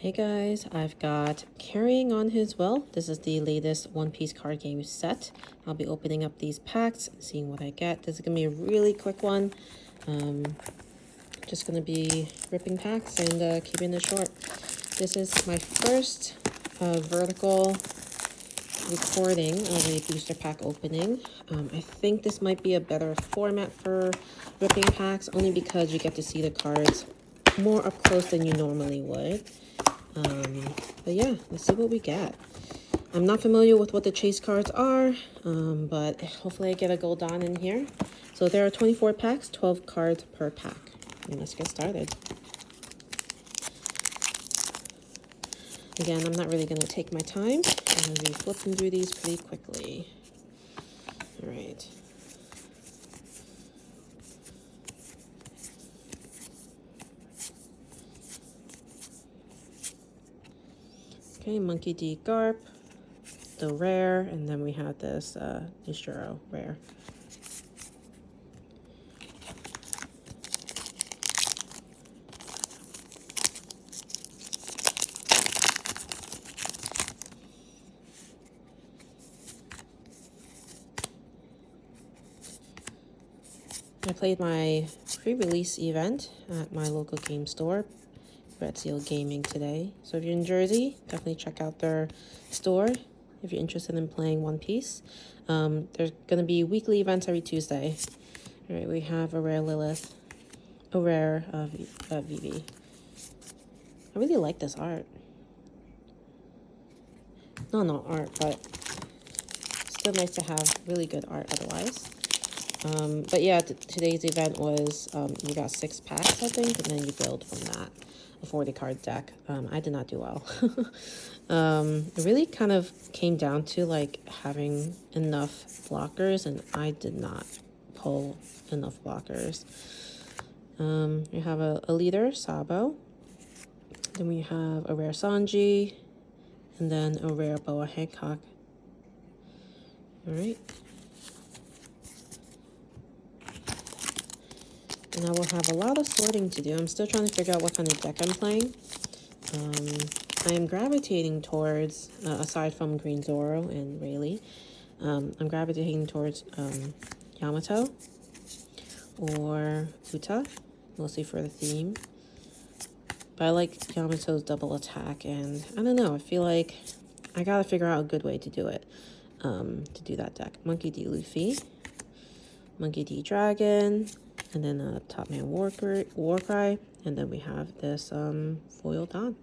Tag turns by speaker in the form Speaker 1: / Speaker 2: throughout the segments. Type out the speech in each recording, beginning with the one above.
Speaker 1: Hey guys, I've got Carrying on His Will. This is the latest One Piece card game set. I'll be opening up these packs, seeing what I get. This is going to be a really quick one. Just going to be ripping packs and keeping it short. This is my first vertical recording of a booster pack opening. I think this might be a better format for ripping packs, only because you get to see the cards more up close than you normally would. But yeah, let's see what we get. I'm not familiar with what the chase cards are, but hopefully I get a gold on in here. So there are 24 packs, 12 cards per pack. And let's get started. Again, I'm not really going to take my time. I'm going to be flipping through these pretty quickly. All right. Okay, Monkey D. Garp, the rare, and then we have this Nishiro rare. I played my pre-release event at my local game store, Red Seal Gaming, today. So if you're in Jersey, definitely check out their store if you're interested in playing One Piece. There's going to be weekly events every Tuesday. All right, we have a rare Lilith, a rare Vivi. I really like this art. No, not art, but still nice to have really good art otherwise. But yeah, today's event was you got 6 packs, I think, and then you build from that. A 40 card deck. I did not do well. It really kind of came down to like having enough blockers, and I did not pull enough blockers. We have a leader, Sabo. Then we have a rare Sanji, and then a rare Boa Hancock. All right. And I will have a lot of sorting to do. I'm still trying to figure out what kind of deck I'm playing. I am gravitating towards, aside from Green Zoro and Rayleigh, I'm gravitating towards Yamato or Uta, mostly for the theme. But I like Yamato's double attack, and I don't know, I feel like I gotta figure out a good way to do it, to do that deck. Monkey D. Luffy, Monkey D. Dragon, and then a Top Man Warcry, and then we have this foil Don.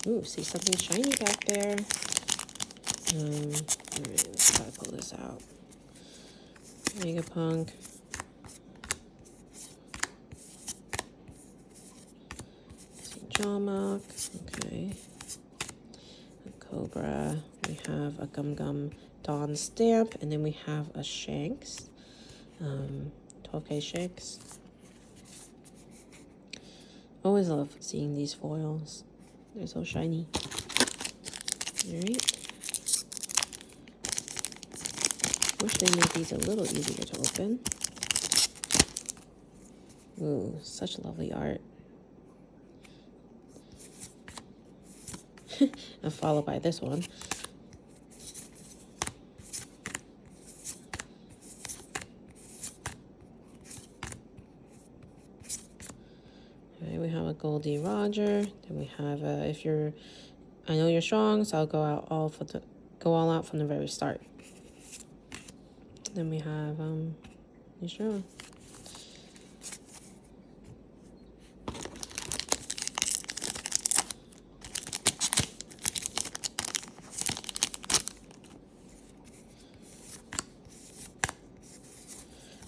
Speaker 1: Ooh, see something shiny back there. Alright, let's try to pull this out. Megapunk. Jawmok, okay. A Cobra. We have a Gum Gum Dawn Stamp, and then we have a Shanks. 12K Shanks. Always love seeing these foils. They're so shiny. Alright. Wish they made these a little easier to open. Ooh, such lovely art. And followed by this one. Alright, we have a Goldie Roger. Then we have I know you're strong, so I'll go all out from the very start. Then we have Nishiro.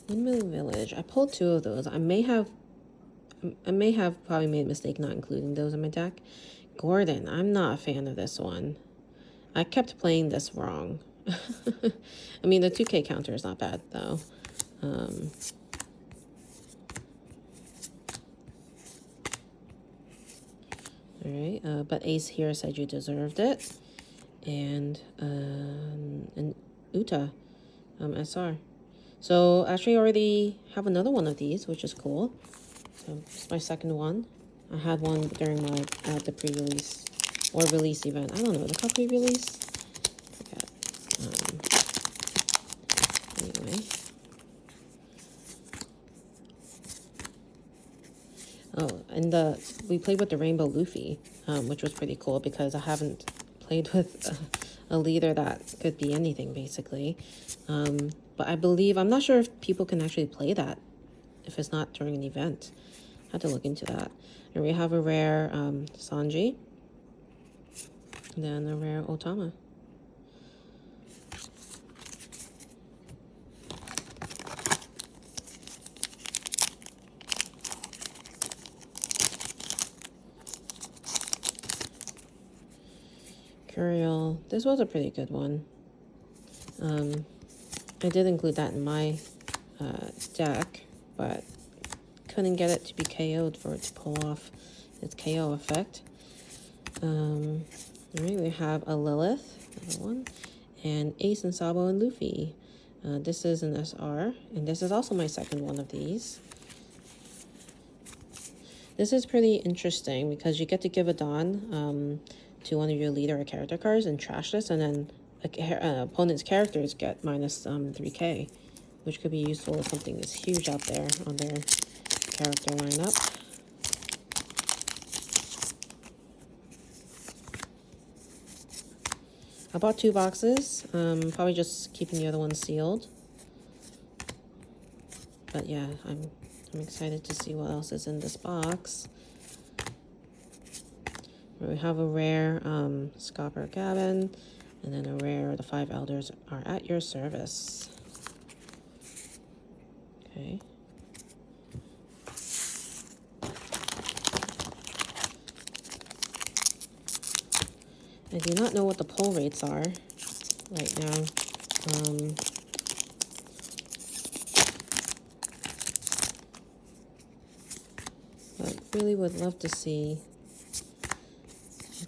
Speaker 1: Windmill Village. I pulled 2 of those. I may have probably made a mistake not including those in my deck. Gordon. I'm not a fan of this one. I kept playing this wrong. I mean, the 2K counter is not bad, though. Alright, but Ace here said you deserved it. and an Uta SR. So actually I already have another one of these, which is cool. So it's my second one. I had one during my the pre-release or release event. I don't know, the cup pre-release? Forget. Anyway. Oh, and we played with the Rainbow Luffy, which was pretty cool because I haven't played with a leader that could be anything, basically. But I believe, I'm not sure if people can actually play that if it's not during an event. I had to look into that. And we have a rare Sanji, and then a rare Otama. Curiel, this was a pretty good one. I did include that in my deck, but couldn't get it to be KO'd for it to pull off its KO effect. Alright, we have a Lilith, another one, and Ace and Sabo and Luffy. This is an SR, and this is also my second one of these. This is pretty interesting because you get to give a Don to one of your leader or character cards and trash this, and then opponent's characters get minus 3k, which could be useful if something is huge out there on their character lineup. I bought 2 boxes, probably just keeping the other one sealed. But yeah, I'm excited to see what else is in this box. We have a rare Scopper Gavin, and then a rare The 5 Elders Are at Your Service. Okay. I do not know what the pull rates are right now. But really would love to see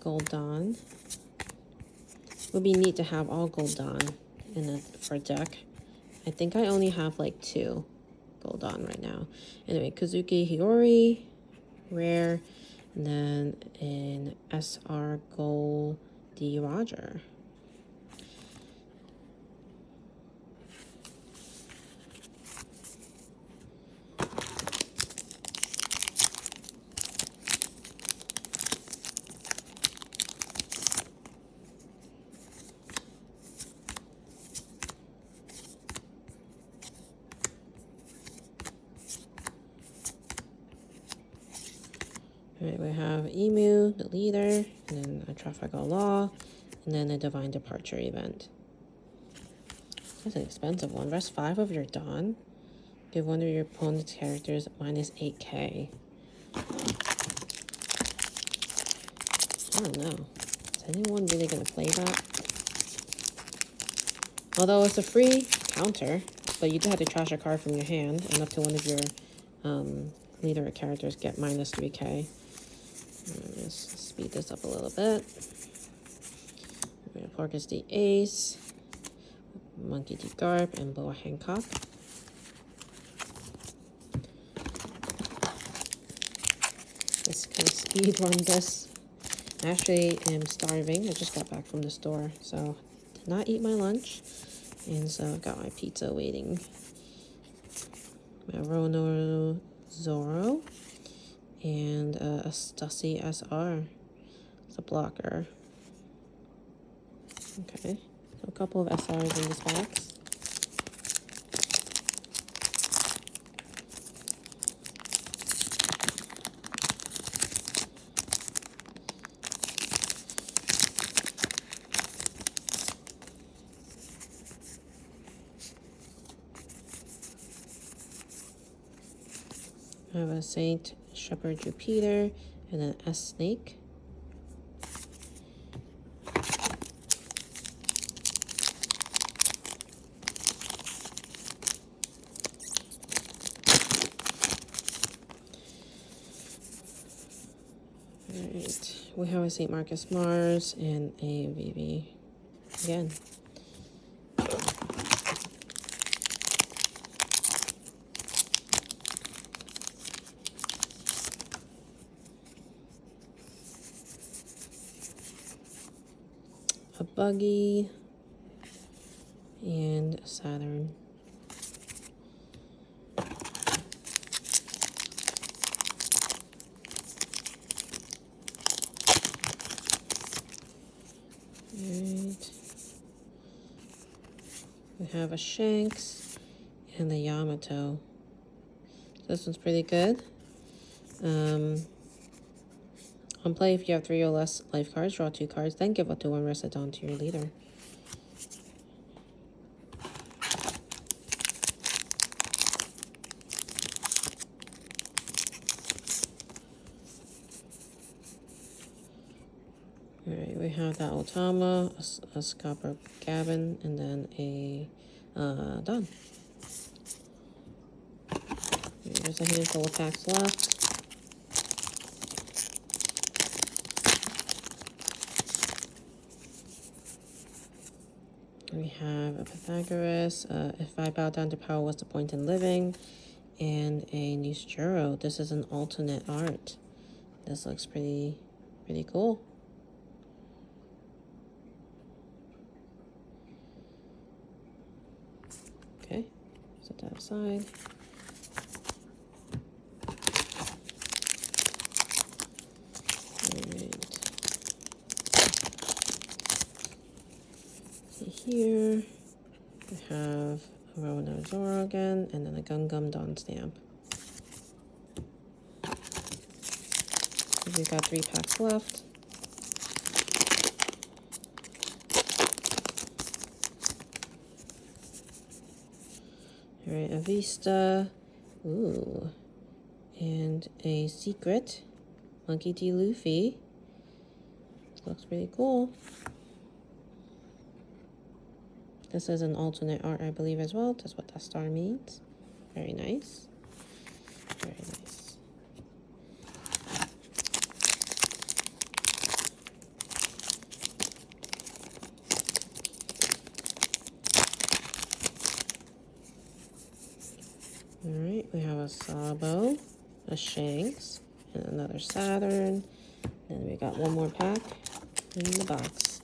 Speaker 1: Gold Dawn. Would be neat to have all Gold Dawn for deck. I think I only have like 2 Gold Dawn right now. Anyway, Kazuki Hiyori, rare, and then an SR Gold D. Roger. Alright, we have Emu, the leader, and then a Trafalgar Law, and then a Divine Departure event. That's an expensive one. Rest 5 of your Dawn. Give one of your opponent's characters minus 8k. I don't know. Is anyone really going to play that? Although it's a free counter, but you do have to trash a card from your hand, and up to one of your leader characters get minus 3k. Let's speed this up a little bit. We're going to focus the Ace, Monkey D. Garp, and Boa Hancock. Let's kind of speed run this. I actually am starving. I just got back from the store, so did not eat my lunch. And so I've got my pizza waiting. My Rono Zoro. And a Stussy SR. It's a blocker. Okay, so a couple of SRs in this box. I have a Saint Shepherd Jupiter and an S Snake. Alright, we have a St. Marcus Mars and a VV again. A buggy and a Saturn. Alright. We have a Shanks and the Yamato. This one's pretty good. On play, if you have 3 or less life cards, draw 2 cards, then give up to 1 Recedon to your leader. Alright, we have that Otama, a Scopper Gavin, and then a Don. There's a handful of packs left. We have a Pythagoras, if I bow down to power, what's the point in living? And a Nishijuro. This is an alternate art. This looks pretty cool. Okay, set that aside. Alright. See here, we have a Rowan Zoro again, and then a Gungam Dawn stamp. We've got 3 packs left. Alright, a Vista. Ooh. And a Secret. Monkey D. Luffy. Looks pretty cool. This is an alternate art, I believe, as well. That's what that star means. Very nice. Very nice. Alright, we have a Sabo, a Shanks, and another Saturn. And we got one more pack in the box.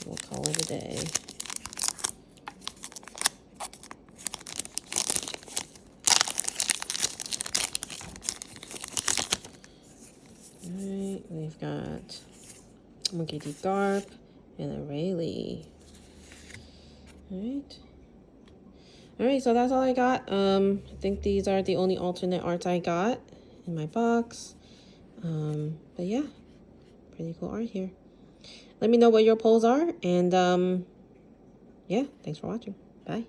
Speaker 1: We'll call it a day. Alright, we've got Monkey D. Garp and a Rayleigh. Alright. Alright, so that's all I got. I think these are the only alternate arts I got in my box. But yeah, pretty cool art here. Let me know what your polls are, and yeah, thanks for watching. Bye.